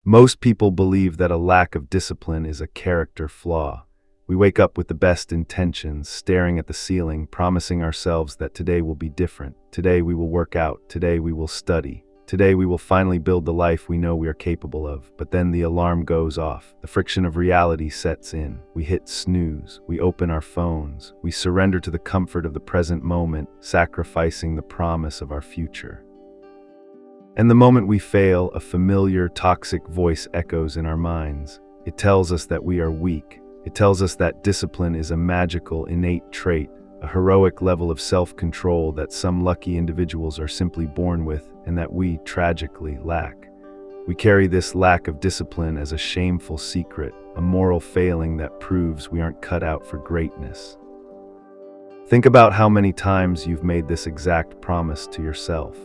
Most people believe that a lack of discipline is a character flaw. We wake up with the best intentions, staring at the ceiling, promising ourselves that today will be different. Today we will work out. Today we will study. Today we will finally build the life we know we are capable of. But then the alarm goes off. The friction of reality sets in. We hit snooze. We open our phones. We surrender to the comfort of the present moment, sacrificing the promise of our future. And the moment we fail, a familiar, toxic voice echoes in our minds. It tells us that we are weak. It tells us that discipline is a magical, innate trait, a heroic level of self-control that some lucky individuals are simply born with and that we, tragically, lack. We carry this lack of discipline as a shameful secret, a moral failing that proves we aren't cut out for greatness. Think about how many times you've made this exact promise to yourself.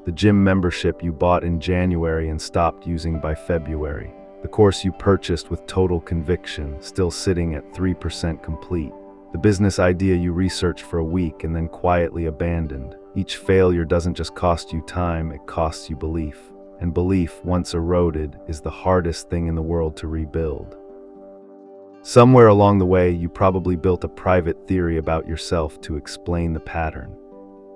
The gym membership you bought in January and stopped using by February. The course you purchased with total conviction, still sitting at 3% complete. The business idea you researched for a week and then quietly abandoned. Each failure doesn't just cost you time, it costs you belief. And belief, once eroded, is the hardest thing in the world to rebuild. Somewhere along the way, you probably built a private theory about yourself to explain the pattern.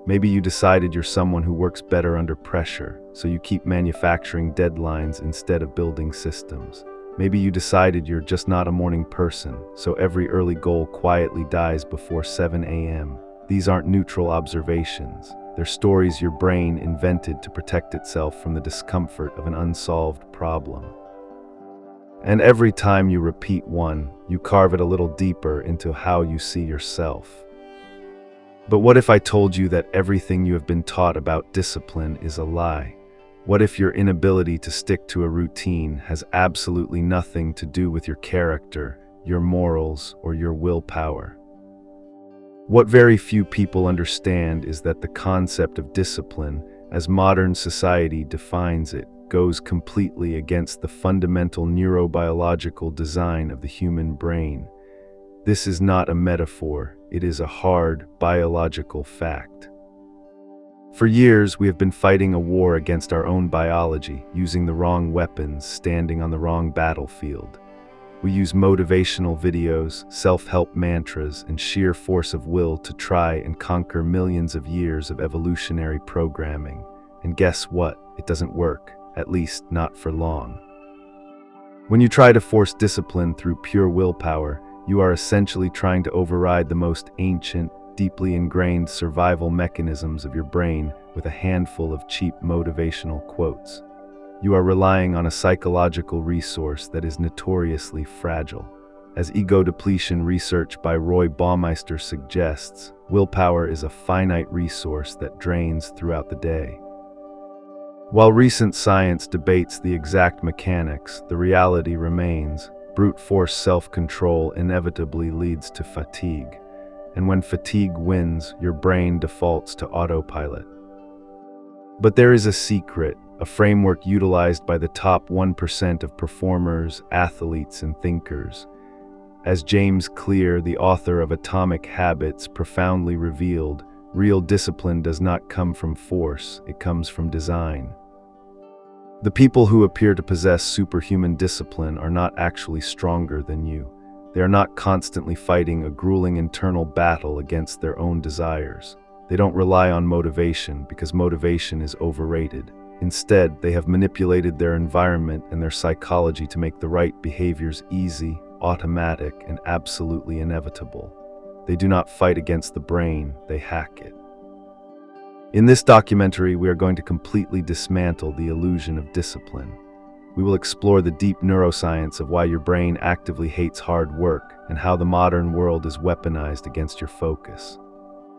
Maybe you decided you're someone who works better under pressure, so you keep manufacturing deadlines instead of building systems. Maybe you decided you're just not a morning person, so every early goal quietly dies before 7 a.m. These aren't neutral observations. They're stories your brain invented to protect itself from the discomfort of an unsolved problem. And every time you repeat one, you carve it a little deeper into how you see yourself. But what if I told you that everything you have been taught about discipline is a lie? What if your inability to stick to a routine has absolutely nothing to do with your character, your morals, or your willpower? What very few people understand is that the concept of discipline, as modern society defines it, goes completely against the fundamental neurobiological design of the human brain. This is not a metaphor, it is a hard, biological fact. For years, we have been fighting a war against our own biology, using the wrong weapons, standing on the wrong battlefield. We use motivational videos, self-help mantras, and sheer force of will to try and conquer millions of years of evolutionary programming. And guess what? It doesn't work, at least not for long. When you try to force discipline through pure willpower, you are essentially trying to override the most ancient, deeply ingrained survival mechanisms of your brain with a handful of cheap motivational quotes. You are relying on a psychological resource that is notoriously fragile. As ego depletion research by Roy Baumeister suggests, willpower is a finite resource that drains throughout the day. While recent science debates the exact mechanics, the reality remains. Brute force self-control inevitably leads to fatigue. And when fatigue wins, your brain defaults to autopilot. But there is a secret, a framework utilized by the top 1% of performers, athletes, and thinkers. As James Clear, the author of Atomic Habits, profoundly revealed, real discipline does not come from force, it comes from design. The people who appear to possess superhuman discipline are not actually stronger than you. They are not constantly fighting a grueling internal battle against their own desires. They don't rely on motivation because motivation is overrated. Instead, they have manipulated their environment and their psychology to make the right behaviors easy, automatic, and absolutely inevitable. They do not fight against the brain, they hack it. In this documentary, we are going to completely dismantle the illusion of discipline. We will explore the deep neuroscience of why your brain actively hates hard work and how the modern world is weaponized against your focus.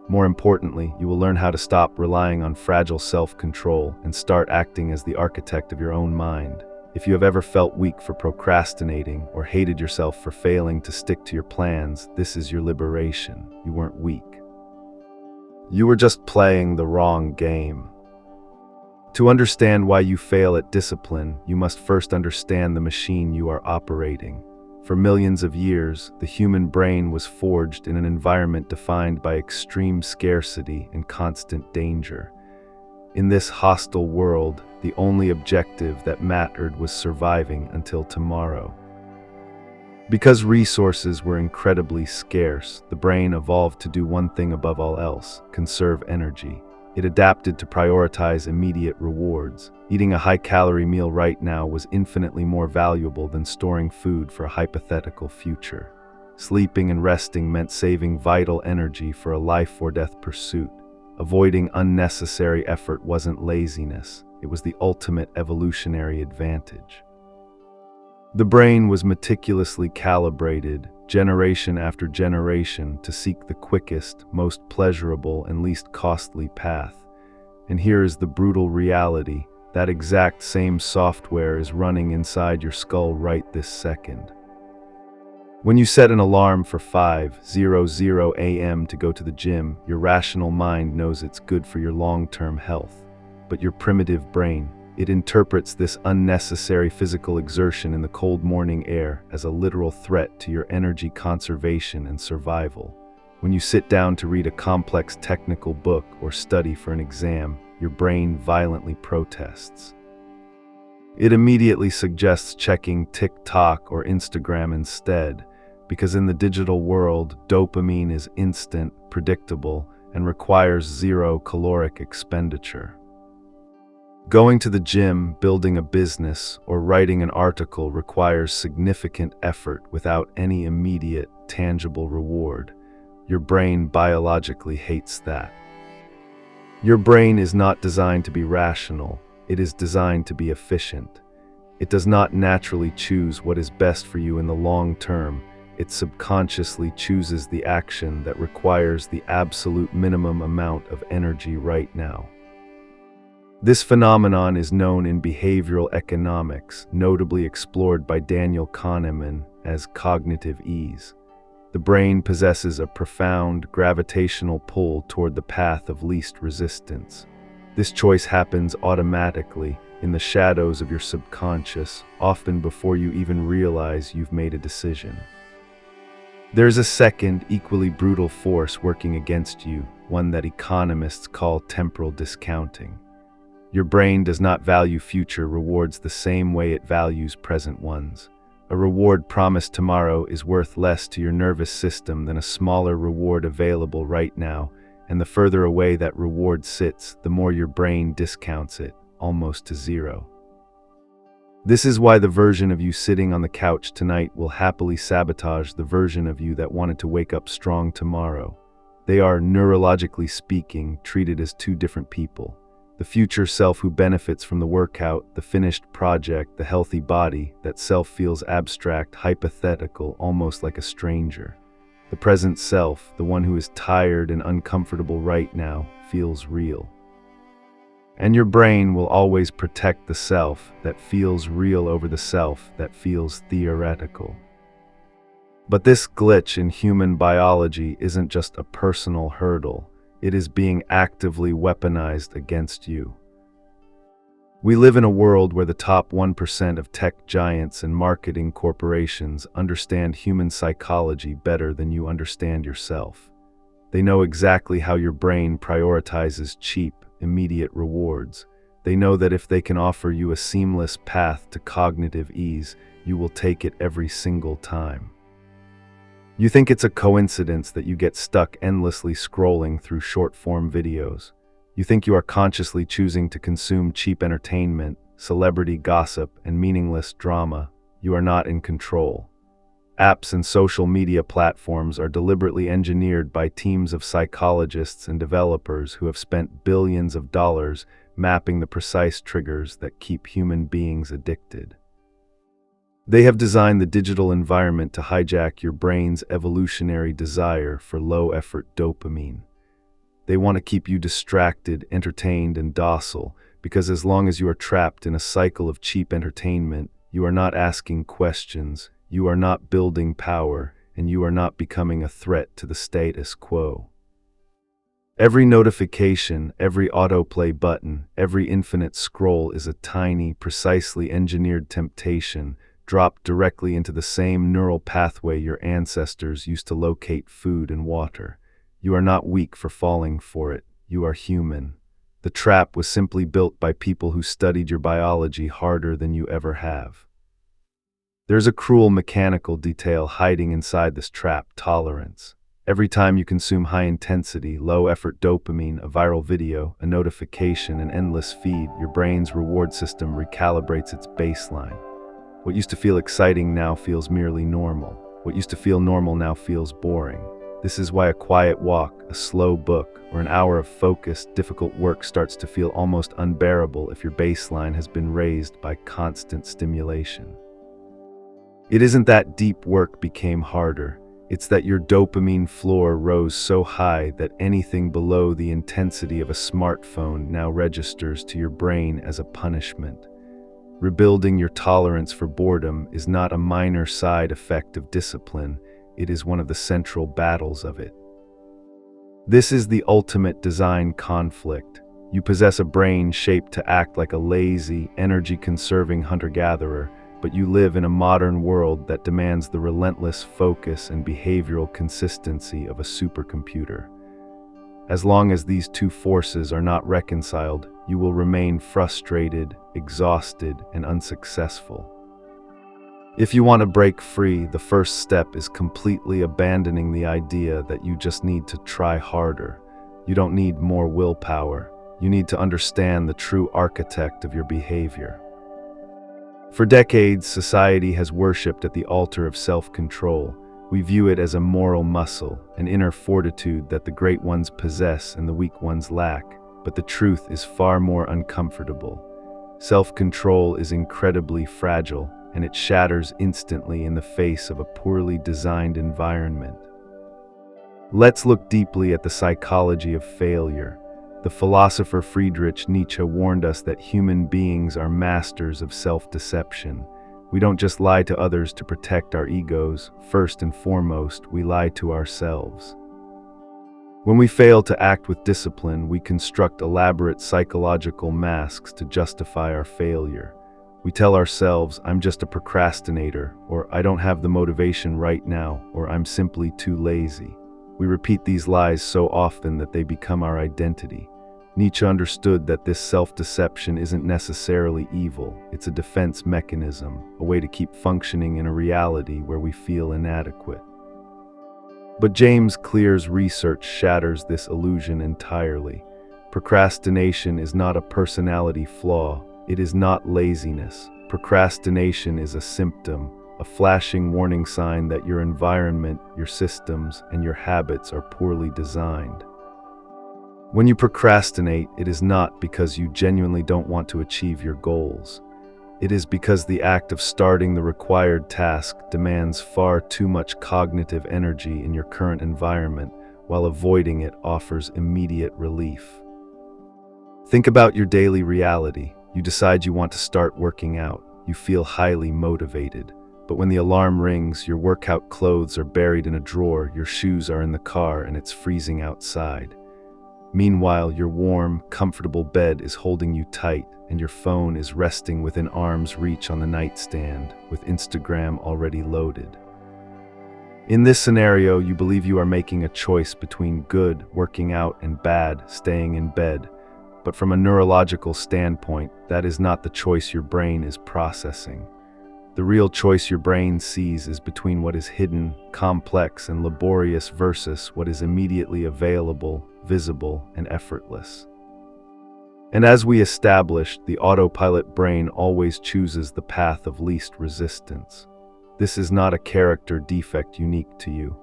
More importantly, you will learn how to stop relying on fragile self-control and start acting as the architect of your own mind. If you have ever felt weak for procrastinating or hated yourself for failing to stick to your plans, this is your liberation. You weren't weak. You were just playing the wrong game. To understand why you fail at discipline, you must first understand the machine you are operating. For millions of years, the human brain was forged in an environment defined by extreme scarcity and constant danger. In this hostile world, the only objective that mattered was surviving until tomorrow. Because resources were incredibly scarce, the brain evolved to do one thing above all else: conserve energy. It adapted to prioritize immediate rewards. Eating a high-calorie meal right now was infinitely more valuable than storing food for a hypothetical future. Sleeping and resting meant saving vital energy for a life-or-death pursuit. Avoiding unnecessary effort wasn't laziness, it was the ultimate evolutionary advantage. The brain was meticulously calibrated, generation after generation, to seek the quickest, most pleasurable, and least costly path. And here is the brutal reality: that exact same software is running inside your skull right this second. When you set an alarm for 5:00 a.m. to go to the gym, your rational mind knows it's good for your long-term health. But your primitive brain, it interprets this unnecessary physical exertion in the cold morning air as a literal threat to your energy conservation and survival. When you sit down to read a complex technical book or study for an exam, your brain violently protests. It immediately suggests checking TikTok or Instagram instead, because in the digital world, dopamine is instant, predictable, and requires zero caloric expenditure. Going to the gym, building a business, or writing an article requires significant effort without any immediate, tangible reward. Your brain biologically hates that. Your brain is not designed to be rational, it is designed to be efficient. It does not naturally choose what is best for you in the long term. It subconsciously chooses the action that requires the absolute minimum amount of energy right now. This phenomenon is known in behavioral economics, notably explored by Daniel Kahneman, as cognitive ease. The brain possesses a profound gravitational pull toward the path of least resistance. This choice happens automatically, in the shadows of your subconscious, often before you even realize you've made a decision. There's a second, equally brutal force working against you, one that economists call temporal discounting. Your brain does not value future rewards the same way it values present ones. A reward promised tomorrow is worth less to your nervous system than a smaller reward available right now, and the further away that reward sits, the more your brain discounts it, almost to zero. This is why the version of you sitting on the couch tonight will happily sabotage the version of you that wanted to wake up strong tomorrow. They are, neurologically speaking, treated as two different people. The future self who benefits from the workout, the finished project, the healthy body, that self feels abstract, hypothetical, almost like a stranger. The present self, the one who is tired and uncomfortable right now, feels real. And your brain will always protect the self that feels real over the self that feels theoretical. But this glitch in human biology isn't just a personal hurdle, it is being actively weaponized against you. We live in a world where the top 1% of tech giants and marketing corporations understand human psychology better than you understand yourself. They know exactly how your brain prioritizes cheap, immediate rewards. They know that if they can offer you a seamless path to cognitive ease, you will take it every single time. You think it's a coincidence that you get stuck endlessly scrolling through short-form videos. You think you are consciously choosing to consume cheap entertainment, celebrity gossip, and meaningless drama. You are not in control. Apps and social media platforms are deliberately engineered by teams of psychologists and developers who have spent billions of dollars mapping the precise triggers that keep human beings addicted. They have designed the digital environment to hijack your brain's evolutionary desire for low-effort dopamine. They want to keep you distracted, entertained, and docile, because as long as you are trapped in a cycle of cheap entertainment, you are not asking questions, you are not building power, and you are not becoming a threat to the status quo. Every notification, every autoplay button, every infinite scroll is a tiny, precisely engineered temptation dropped directly into the same neural pathway your ancestors used to locate food and water. You are not weak for falling for it. You are human. The trap was simply built by people who studied your biology harder than you ever have. There's a cruel mechanical detail hiding inside this trap: tolerance. Every time you consume high-intensity, low-effort dopamine, a viral video, a notification, an endless feed, your brain's reward system recalibrates its baseline. What used to feel exciting now feels merely normal. What used to feel normal now feels boring. This is why a quiet walk, a slow book, or an hour of focused, difficult work starts to feel almost unbearable if your baseline has been raised by constant stimulation. It isn't that deep work became harder. It's that your dopamine floor rose so high that anything below the intensity of a smartphone now registers to your brain as a punishment. Rebuilding your tolerance for boredom is not a minor side effect of discipline, it is one of the central battles of it. This is the ultimate design conflict. You possess a brain shaped to act like a lazy, energy-conserving hunter-gatherer, but you live in a modern world that demands the relentless focus and behavioral consistency of a supercomputer. As long as these two forces are not reconciled, you will remain frustrated, exhausted, and unsuccessful. If you want to break free, the first step is completely abandoning the idea that you just need to try harder. You don't need more willpower. You need to understand the true architect of your behavior. For decades, society has worshipped at the altar of self-control. We view it as a moral muscle, an inner fortitude that the great ones possess and the weak ones lack. But the truth is far more uncomfortable. Self-control is incredibly fragile, and it shatters instantly in the face of a poorly designed environment. Let's look deeply at the psychology of failure. The philosopher Friedrich Nietzsche warned us that human beings are masters of self-deception. We don't just lie to others to protect our egos. First and foremost, we lie to ourselves. When we fail to act with discipline, we construct elaborate psychological masks to justify our failure. We tell ourselves, "I'm just a procrastinator," or "I don't have the motivation right now," or "I'm simply too lazy." We repeat these lies so often that they become our identity. Nietzsche understood that this self-deception isn't necessarily evil. It's a defense mechanism, a way to keep functioning in a reality where we feel inadequate. But James Clear's research shatters this illusion entirely. Procrastination is not a personality flaw. It is not laziness. Procrastination is a symptom, a flashing warning sign that your environment, your systems, and your habits are poorly designed. When you procrastinate, it is not because you genuinely don't want to achieve your goals. It is because the act of starting the required task demands far too much cognitive energy in your current environment, while avoiding it offers immediate relief. Think about your daily reality. You decide you want to start working out. You feel highly motivated. But when the alarm rings, your workout clothes are buried in a drawer, your shoes are in the car, and it's freezing outside. Meanwhile, your warm, comfortable bed is holding you tight, and your phone is resting within arm's reach on the nightstand, with Instagram already loaded. In this scenario, you believe you are making a choice between good, working out, and bad, staying in bed. But from a neurological standpoint, that is not the choice your brain is processing. The real choice your brain sees is between what is hidden, complex, and laborious versus what is immediately available, visible, and effortless. And as we established, the autopilot brain always chooses the path of least resistance. This is not a character defect unique to you.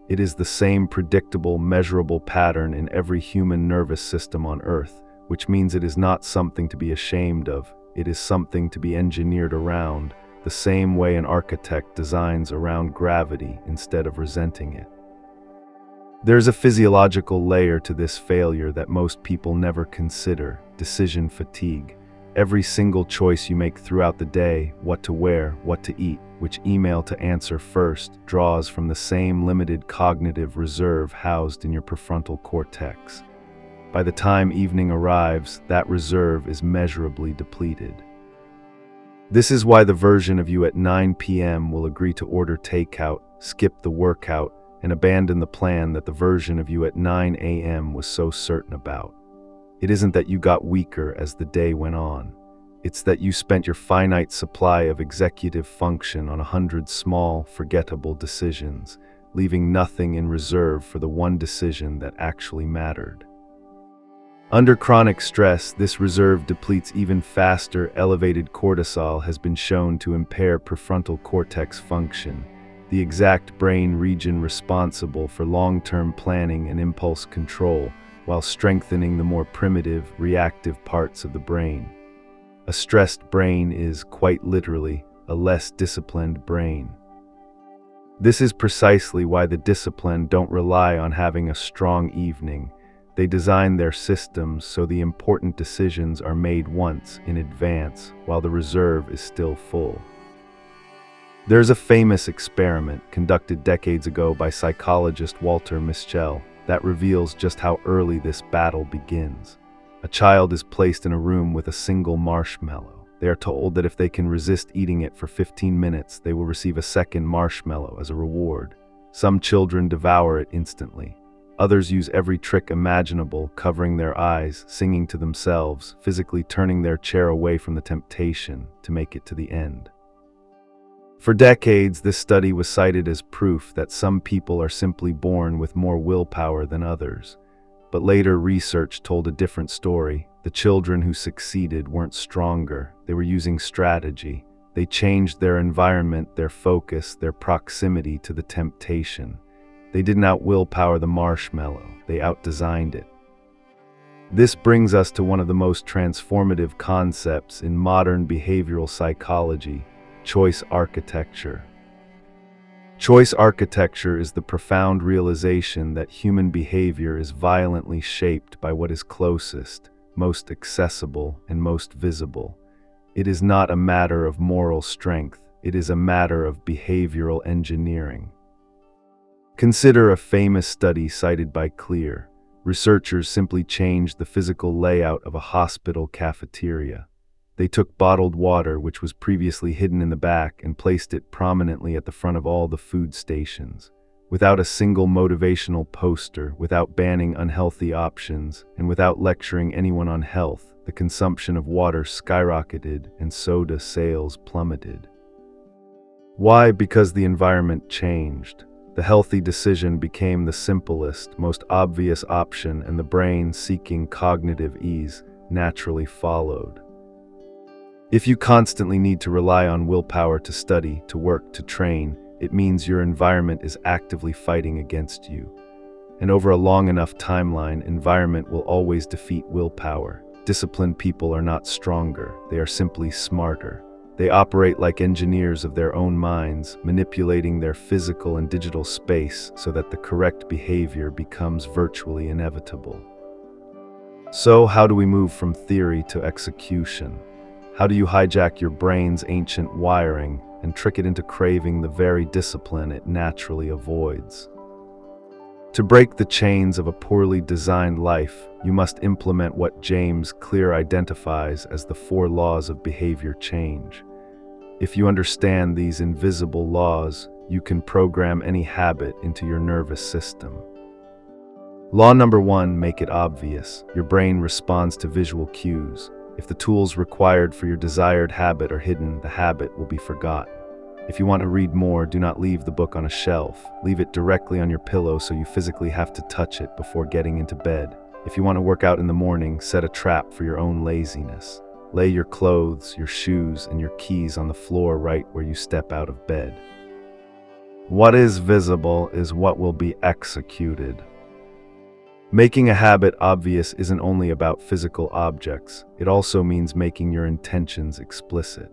It is the same predictable, measurable pattern in every human nervous system on Earth, which means it is not something to be ashamed of. It is something to be engineered around, the same way an architect designs around gravity instead of resenting it. There's a physiological layer to this failure that most people never consider: decision fatigue. Every single choice you make throughout the day, what to wear, what to eat, which email to answer first, draws from the same limited cognitive reserve housed in your prefrontal cortex. By the time evening arrives, that reserve is measurably depleted. This is why the version of you at 9 p.m. will agree to order takeout, skip the workout, and abandon the plan that the version of you at 9 a.m. was so certain about. It isn't that you got weaker as the day went on. It's that you spent your finite supply of executive function on 100 small, forgettable decisions, leaving nothing in reserve for the one decision that actually mattered. Under chronic stress, this reserve depletes even faster. Elevated cortisol has been shown to impair prefrontal cortex function, the exact brain region responsible for long-term planning and impulse control, while strengthening the more primitive, reactive parts of the brain. A stressed brain is, quite literally, a less disciplined brain. This is precisely why the disciplined don't rely on having a strong evening. They design their systems so the important decisions are made once in advance, while the reserve is still full. There's a famous experiment conducted decades ago by psychologist Walter Mischel that reveals just how early this battle begins. A child is placed in a room with a single marshmallow. They are told that if they can resist eating it for 15 minutes, they will receive a second marshmallow as a reward. Some children devour it instantly. Others use every trick imaginable, covering their eyes, singing to themselves, physically turning their chair away from the temptation to make it to the end. For decades, this study was cited as proof that some people are simply born with more willpower than others. But later research told a different story. The children who succeeded weren't stronger, they were using strategy. They changed their environment, their focus, their proximity to the temptation. They didn't out-willpower the marshmallow, they out-designed it. This brings us to one of the most transformative concepts in modern behavioral psychology: choice architecture. Choice architecture is the profound realization that human behavior is violently shaped by what is closest, most accessible, and most visible. It is not a matter of moral strength, it is a matter of behavioral engineering. Consider a famous study cited by Clear. Researchers simply changed the physical layout of a hospital cafeteria. They took bottled water, which was previously hidden in the back, and placed it prominently at the front of all the food stations. Without a single motivational poster, without banning unhealthy options, and without lecturing anyone on health, the consumption of water skyrocketed and soda sales plummeted. Why? Because the environment changed. The healthy decision became the simplest, most obvious option, and the brain, seeking cognitive ease, naturally followed. If you constantly need to rely on willpower to study, to work, to train, it means your environment is actively fighting against you. And over a long enough timeline, environment will always defeat willpower. Disciplined people are not stronger, they are simply smarter. They operate like engineers of their own minds, manipulating their physical and digital space so that the correct behavior becomes virtually inevitable. So, how do we move from theory to execution? How do you hijack your brain's ancient wiring and trick it into craving the very discipline it naturally avoids? To break the chains of a poorly designed life, you must implement what James Clear identifies as the 4 laws of behavior change. If you understand these invisible laws, you can program any habit into your nervous system. Law number 1, make it obvious. Your brain responds to visual cues. If the tools required for your desired habit are hidden, the habit will be forgotten. If you want to read more, do not leave the book on a shelf. Leave it directly on your pillow so you physically have to touch it before getting into bed. If you want to work out in the morning, set a trap for your own laziness. Lay your clothes, your shoes, and your keys on the floor right where you step out of bed. What is visible is what will be executed. Making a habit obvious isn't only about physical objects, it also means making your intentions explicit.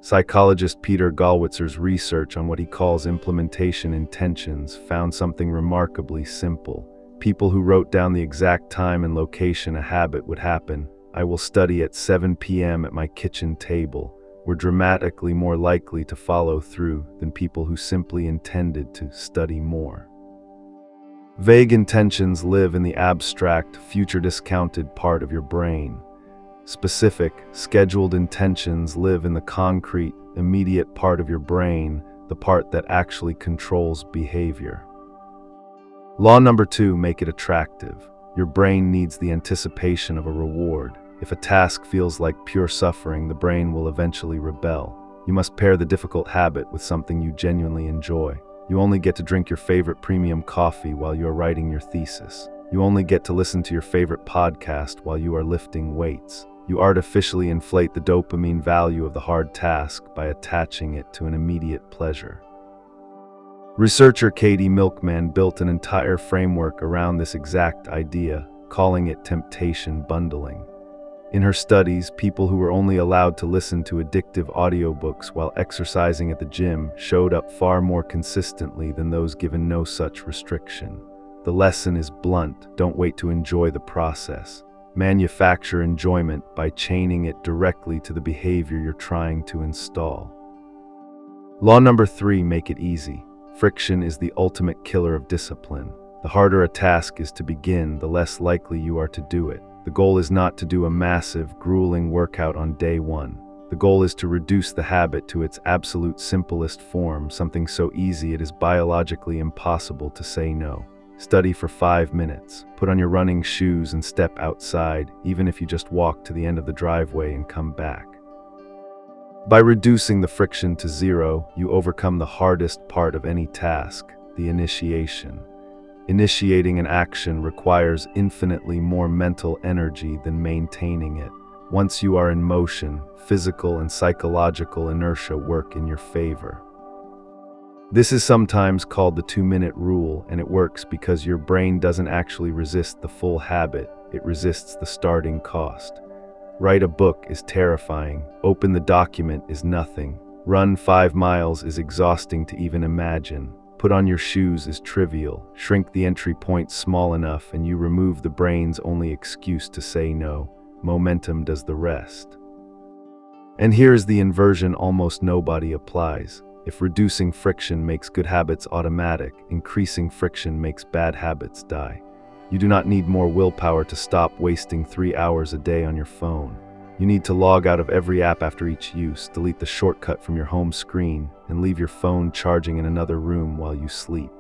Psychologist Peter Galwitzer's research on what he calls implementation intentions found something remarkably simple. People who wrote down the exact time and location a habit would happen, I will study at 7 p.m. at my kitchen table, were dramatically more likely to follow through than people who simply intended to study more. Vague intentions live in the abstract, future-discounted part of your brain. Specific, scheduled intentions live in the concrete, immediate part of your brain, the part that actually controls behavior. Law number 2, make it attractive. Your brain needs the anticipation of a reward. If a task feels like pure suffering, the brain will eventually rebel. You must pair the difficult habit with something you genuinely enjoy. You only get to drink your favorite premium coffee while you are writing your thesis. You only get to listen to your favorite podcast while you are lifting weights. You artificially inflate the dopamine value of the hard task by attaching it to an immediate pleasure. Researcher Katie Milkman built an entire framework around this exact idea, calling it temptation bundling. In her studies, people who were only allowed to listen to addictive audiobooks while exercising at the gym showed up far more consistently than those given no such restriction. The lesson is blunt: don't wait to enjoy the process. Manufacture enjoyment by chaining it directly to the behavior you're trying to install. Law number 3, make it easy. Friction is the ultimate killer of discipline. The harder a task is to begin, the less likely you are to do it. The goal is not to do a massive, grueling workout on day 1. The goal is to reduce the habit to its absolute simplest form, something so easy it is biologically impossible to say no. Study for 5 minutes. Put on your running shoes and step outside, even if you just walk to the end of the driveway and come back. By reducing the friction to 0, you overcome the hardest part of any task, the initiation. Initiating an action requires infinitely more mental energy than maintaining it. Once you are in motion, physical and psychological inertia work in your favor. This is sometimes called the 2-minute rule, and it works because your brain doesn't actually resist the full habit, it resists the starting cost. Write a book is terrifying. Open the document is nothing. Run 5 miles is exhausting to even imagine. Put on your shoes is trivial. Shrink the entry point small enough and you remove the brain's only excuse to say no. Momentum does the rest. And here's the inversion almost nobody applies. If reducing friction makes good habits automatic, increasing friction makes bad habits die. You do not need more willpower to stop wasting 3 hours a day on your phone. You need to log out of every app after each use, delete the shortcut from your home screen, and leave your phone charging in another room while you sleep.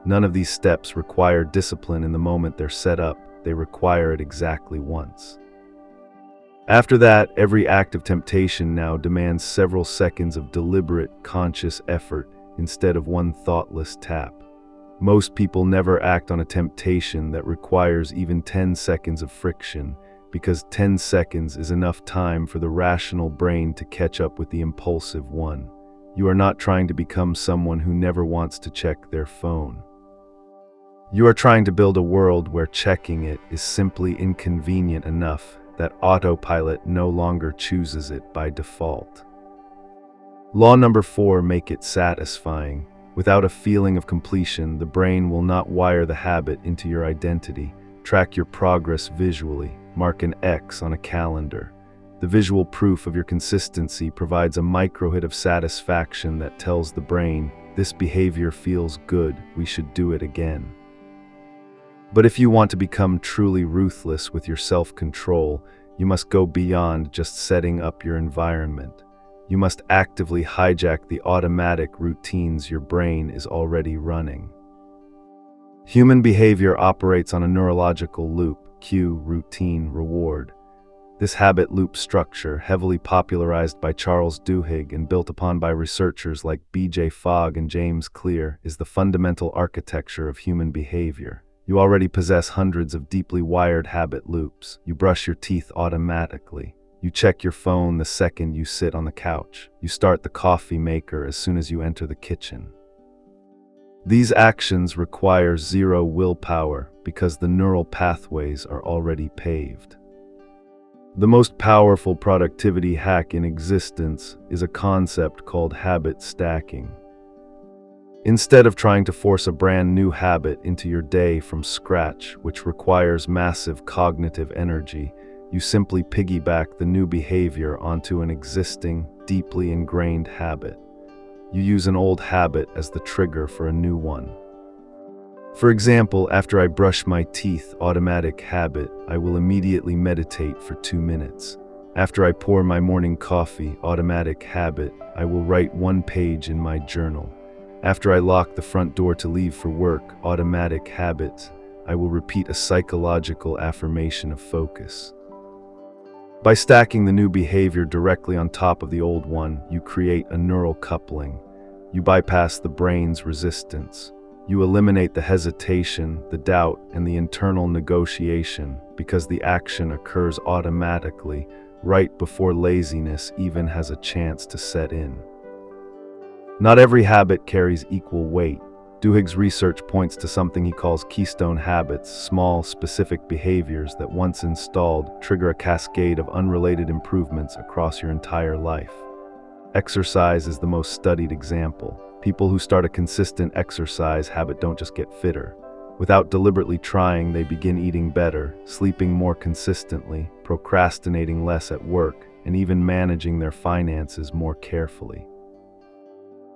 None of these steps require discipline in the moment they're set up, they require it exactly once. After that, every act of temptation now demands several seconds of deliberate, conscious effort instead of one thoughtless tap. Most people never act on a temptation that requires even 10 seconds of friction, because 10 seconds is enough time for the rational brain to catch up with the impulsive one. You are not trying to become someone who never wants to check their phone. You are trying to build a world where checking it is simply inconvenient enough that autopilot no longer chooses it by default. Law number 4, make it satisfying. Without a feeling of completion, the brain will not wire the habit into your identity. Track your progress visually. Mark an X on a calendar. The visual proof of your consistency provides a micro-hit of satisfaction that tells the brain, this behavior feels good, we should do it again. But if you want to become truly ruthless with your self-control, you must go beyond just setting up your environment. You must actively hijack the automatic routines your brain is already running. Human behavior operates on a neurological loop: cue, routine, reward. This habit loop structure, heavily popularized by Charles Duhigg and built upon by researchers like B.J. Fogg and James Clear, is the fundamental architecture of human behavior. You already possess hundreds of deeply wired habit loops. You brush your teeth automatically. You check your phone the second you sit on the couch. You start the coffee maker as soon as you enter the kitchen. These actions require zero willpower because the neural pathways are already paved. The most powerful productivity hack in existence is a concept called habit stacking. Instead of trying to force a brand new habit into your day from scratch, which requires massive cognitive energy, you simply piggyback the new behavior onto an existing, deeply ingrained habit. You use an old habit as the trigger for a new one. For example, after I brush my teeth, automatic habit, I will immediately meditate for 2 minutes. After I pour my morning coffee, automatic habit, I will write 1 page in my journal. After I lock the front door to leave for work, automatic habit, I will repeat a psychological affirmation of focus. By stacking the new behavior directly on top of the old one, you create a neural coupling. You bypass the brain's resistance. You eliminate the hesitation, the doubt, and the internal negotiation because the action occurs automatically, right before laziness even has a chance to set in. Not every habit carries equal weight. Duhigg's research points to something he calls keystone habits, small, specific behaviors that once installed trigger a cascade of unrelated improvements across your entire life. Exercise is the most studied example. People who start a consistent exercise habit don't just get fitter. Without deliberately trying, they begin eating better, sleeping more consistently, procrastinating less at work, and even managing their finances more carefully.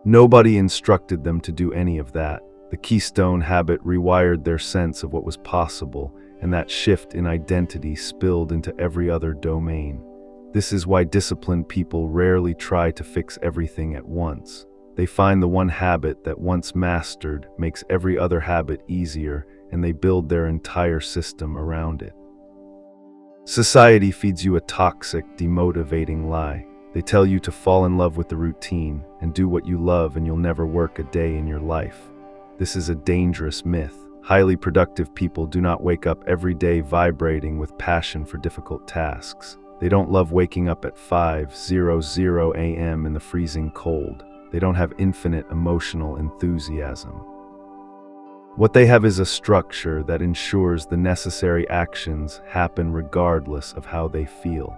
Nobody instructed them to do any of that. The keystone habit rewired their sense of what was possible, and that shift in identity spilled into every other domain. This is why disciplined people rarely try to fix everything at once. They find the one habit that once mastered makes every other habit easier, and they build their entire system around it. Society feeds you a toxic, demotivating lie. They tell you to fall in love with the routine and do what you love and you'll never work a day in your life. This is a dangerous myth. Highly productive people do not wake up every day vibrating with passion for difficult tasks. They don't love waking up at 5:00 a.m. in the freezing cold. They don't have infinite emotional enthusiasm. What they have is a structure that ensures the necessary actions happen regardless of how they feel.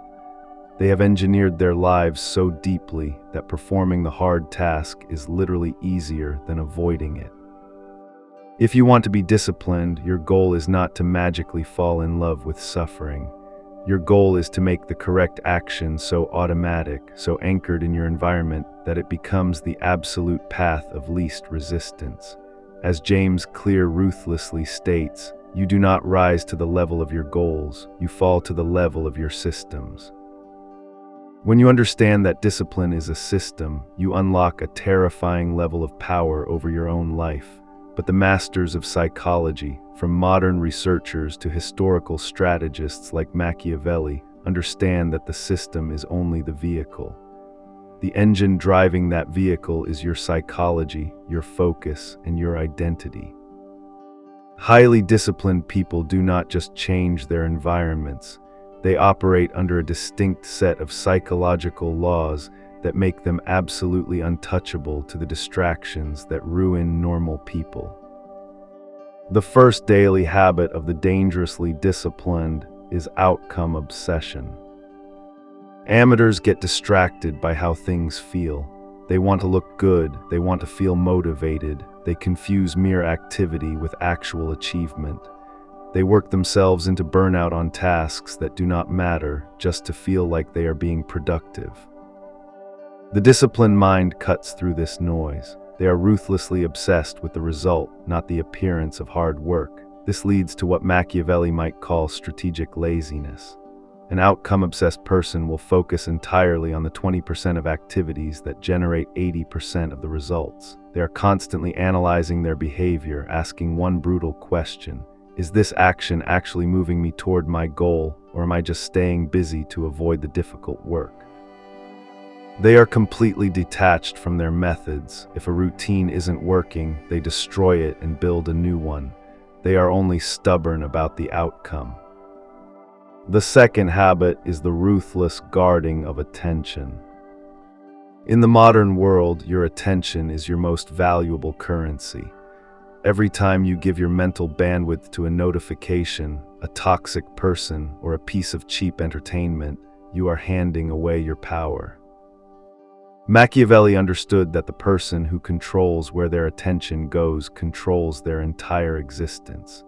They have engineered their lives so deeply that performing the hard task is literally easier than avoiding it. If you want to be disciplined, your goal is not to magically fall in love with suffering. Your goal is to make the correct action so automatic, so anchored in your environment that it becomes the absolute path of least resistance. As James Clear ruthlessly states, you do not rise to the level of your goals, you fall to the level of your systems. When you understand that discipline is a system, you unlock a terrifying level of power over your own life. But the masters of psychology, from modern researchers to historical strategists like Machiavelli, understand that the system is only the vehicle. The engine driving that vehicle is your psychology, your focus, and your identity. Highly disciplined people do not just change their environments. They operate under a distinct set of psychological laws that make them absolutely untouchable to the distractions that ruin normal people. The first daily habit of the dangerously disciplined is outcome obsession. Amateurs get distracted by how things feel. They want to look good, they want to feel motivated, they confuse mere activity with actual achievement. They work themselves into burnout on tasks that do not matter just to feel like they are being productive. The disciplined mind cuts through this noise. They are ruthlessly obsessed with the result, not the appearance of hard work. This leads to what Machiavelli might call strategic laziness. An outcome-obsessed person will focus entirely on the 20% of activities that generate 80% of the results. They are constantly analyzing their behavior, asking one brutal question: is this action actually moving me toward my goal, or am I just staying busy to avoid the difficult work? They are completely detached from their methods. If a routine isn't working, they destroy it and build a new one. They are only stubborn about the outcome. The second habit is the ruthless guarding of attention. In the modern world, your attention is your most valuable currency. Every time you give your mental bandwidth to a notification, a toxic person, or a piece of cheap entertainment, you are handing away your power. Machiavelli understood that the person who controls where their attention goes controls their entire existence.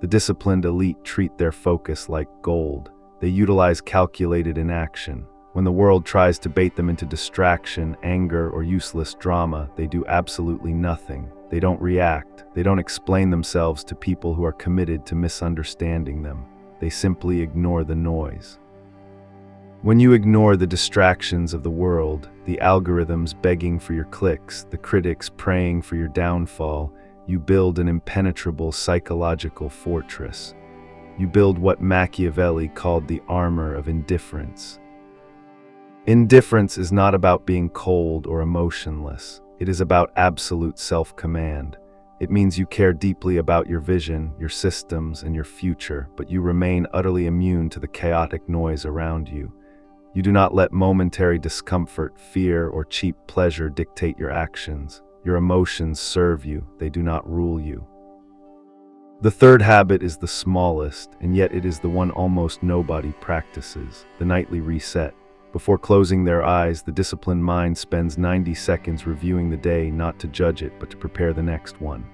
The disciplined elite treat their focus like gold. They utilize calculated inaction. When the world tries to bait them into distraction, anger, or useless drama, they do absolutely nothing. They don't react. They don't explain themselves to people who are committed to misunderstanding them. They simply ignore the noise. When you ignore the distractions of the world, the algorithms begging for your clicks, the critics praying for your downfall, you build an impenetrable psychological fortress. You build what Machiavelli called the armor of indifference. Indifference is not about being cold or emotionless. It is about absolute self-command. It means you care deeply about your vision, your systems, and your future, but you remain utterly immune to the chaotic noise around you. You do not let momentary discomfort, fear, or cheap pleasure dictate your actions. Your emotions serve you, they do not rule you. The third habit is the smallest, and yet it is the one almost nobody practices: the nightly reset. Before closing their eyes, the disciplined mind spends 90 seconds reviewing the day, not to judge it, but to prepare the next one.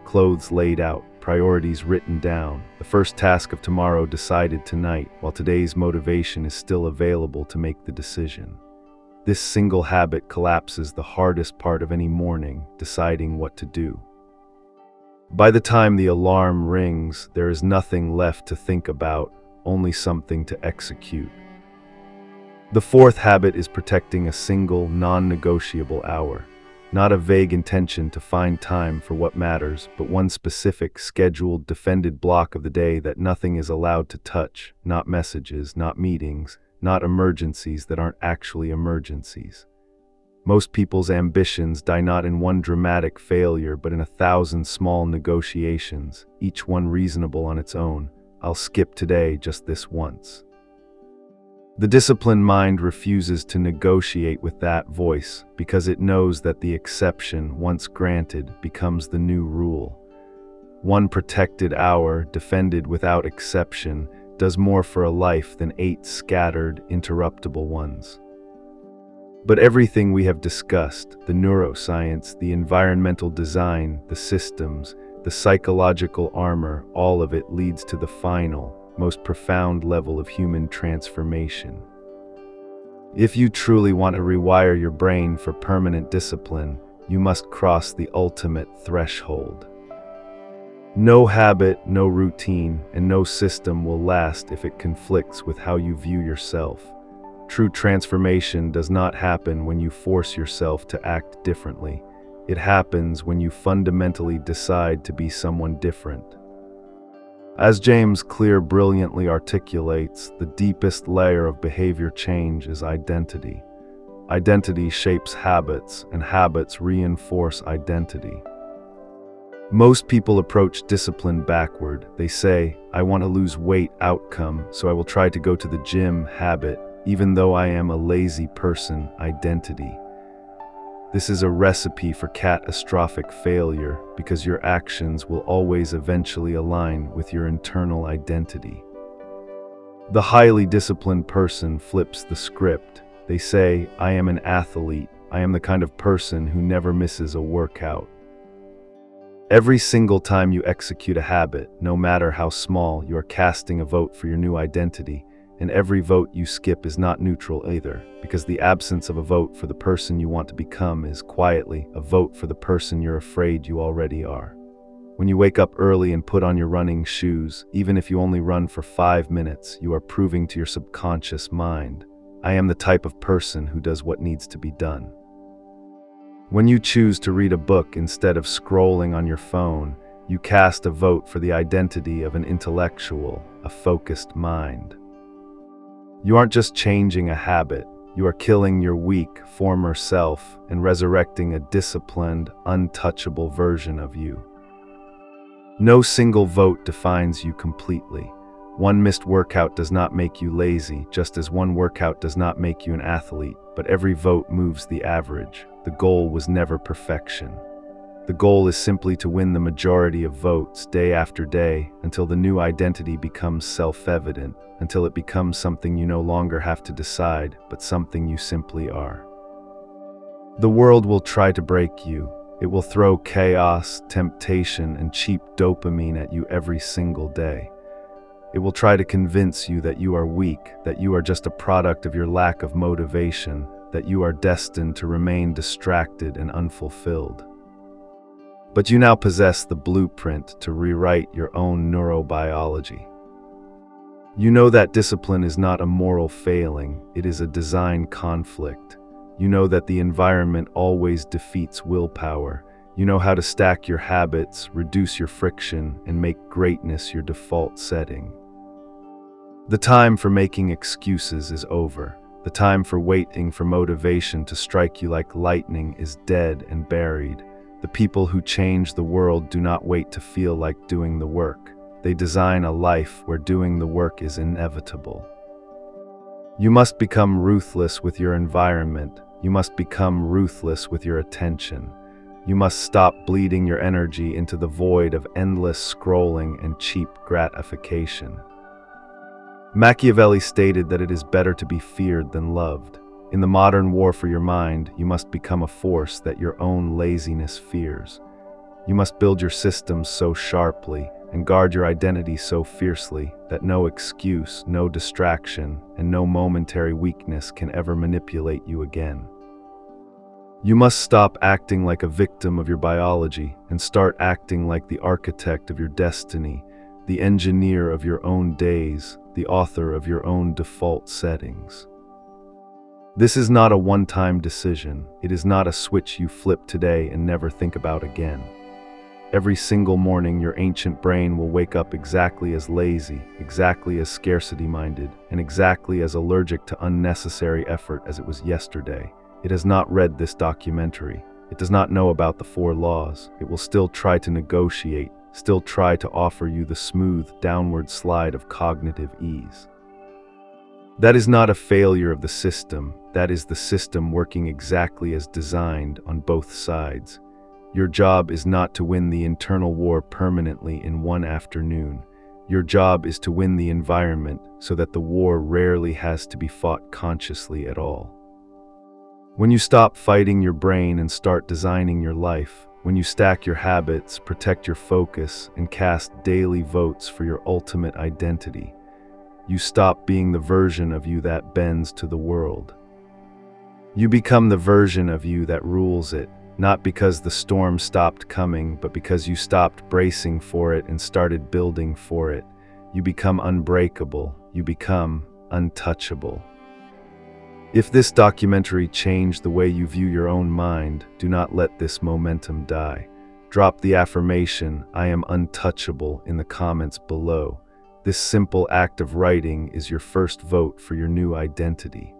Clothes laid out, priorities written down, the first task of tomorrow decided tonight, while today's motivation is still available to make the decision. This single habit collapses the hardest part of any morning, deciding what to do. By the time the alarm rings, there is nothing left to think about, only something to execute. The fourth habit is protecting a single, non-negotiable hour. Not a vague intention to find time for what matters, but one specific, scheduled, defended block of the day that nothing is allowed to touch, not messages, not meetings, not emergencies that aren't actually emergencies. Most people's ambitions die not in one dramatic failure, but in 1,000 small negotiations, each one reasonable on its own. I'll skip today just this once. The disciplined mind refuses to negotiate with that voice because it knows that the exception, once granted, becomes the new rule. One protected hour, defended without exception, does more for a life than 8 scattered, interruptible ones. But everything we have discussed, the neuroscience, the environmental design, the systems, the psychological armor, all of it leads to the final, most profound level of human transformation. If you truly want to rewire your brain for permanent discipline, you must cross the ultimate threshold. No habit, no routine, and no system will last if it conflicts with how you view yourself. True transformation does not happen when you force yourself to act differently. It happens when you fundamentally decide to be someone different. As James Clear brilliantly articulates, the deepest layer of behavior change is identity. Identity shapes habits, and habits reinforce identity. Most people approach discipline backward. They say, I want to lose weight, outcome, so I will try to go to the gym, habit, even though I am a lazy person, identity. This is a recipe for catastrophic failure because your actions will always eventually align with your internal identity. The highly disciplined person flips the script. They say, I am an athlete. I am the kind of person who never misses a workout. Every single time you execute a habit, no matter how small, you are casting a vote for your new identity. And every vote you skip is not neutral either, because the absence of a vote for the person you want to become is quietly a vote for the person you're afraid you already are. When you wake up early and put on your running shoes, even if you only run for 5 minutes, you are proving to your subconscious mind, I am the type of person who does what needs to be done. When you choose to read a book instead of scrolling on your phone, you cast a vote for the identity of an intellectual, a focused mind. You aren't just changing a habit, you are killing your weak, former self and resurrecting a disciplined, untouchable version of you. No single vote defines you completely. One missed workout does not make you lazy, just as one workout does not make you an athlete, but every vote moves the average. The goal was never perfection. The goal is simply to win the majority of votes day after day until the new identity becomes self-evident, until it becomes something you no longer have to decide, but something you simply are. The world will try to break you. It will throw chaos, temptation, and cheap dopamine at you every single day. It will try to convince you that you are weak, that you are just a product of your lack of motivation, that you are destined to remain distracted and unfulfilled. But you now possess the blueprint to rewrite your own neurobiology. You know that discipline is not a moral failing, it is a design conflict. You know that the environment always defeats willpower. You know how to stack your habits, reduce your friction, and make greatness your default setting. The time for making excuses is over. The time for waiting for motivation to strike you like lightning is dead and buried. The people who change the world do not wait to feel like doing the work. They design a life where doing the work is inevitable. You must become ruthless with your environment. You must become ruthless with your attention. You must stop bleeding your energy into the void of endless scrolling and cheap gratification. Machiavelli stated that it is better to be feared than loved. In the modern war for your mind, you must become a force that your own laziness fears. You must build your systems so sharply and guard your identity so fiercely that no excuse, no distraction, and no momentary weakness can ever manipulate you again. You must stop acting like a victim of your biology and start acting like the architect of your destiny, the engineer of your own days, the author of your own default settings. This is not a one-time decision. It is not a switch you flip today and never think about again. Every single morning, your ancient brain will wake up exactly as lazy, exactly as scarcity-minded, and exactly as allergic to unnecessary effort as it was yesterday. It has not read this documentary. It does not know about the 4 laws. It will still try to negotiate, still try to offer you the smooth, downward slide of cognitive ease. That is not a failure of the system. That is the system working exactly as designed on both sides. Your job is not to win the internal war permanently in one afternoon. Your job is to win the environment so that the war rarely has to be fought consciously at all. When you stop fighting your brain and start designing your life, when you stack your habits, protect your focus, and cast daily votes for your ultimate identity, you stop being the version of you that bends to the world. You become the version of you that rules it, not because the storm stopped coming, but because you stopped bracing for it and started building for it. You become unbreakable. You become untouchable. If this documentary changed the way you view your own mind, do not let this momentum die. Drop the affirmation, "I am untouchable," in the comments below. This simple act of writing is your first vote for your new identity.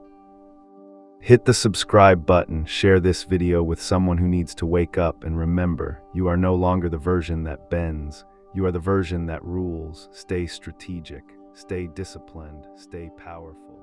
Hit the subscribe button, share this video with someone who needs to wake up, and remember, you are no longer the version that bends. You are the version that rules. Stay strategic, stay disciplined, stay powerful.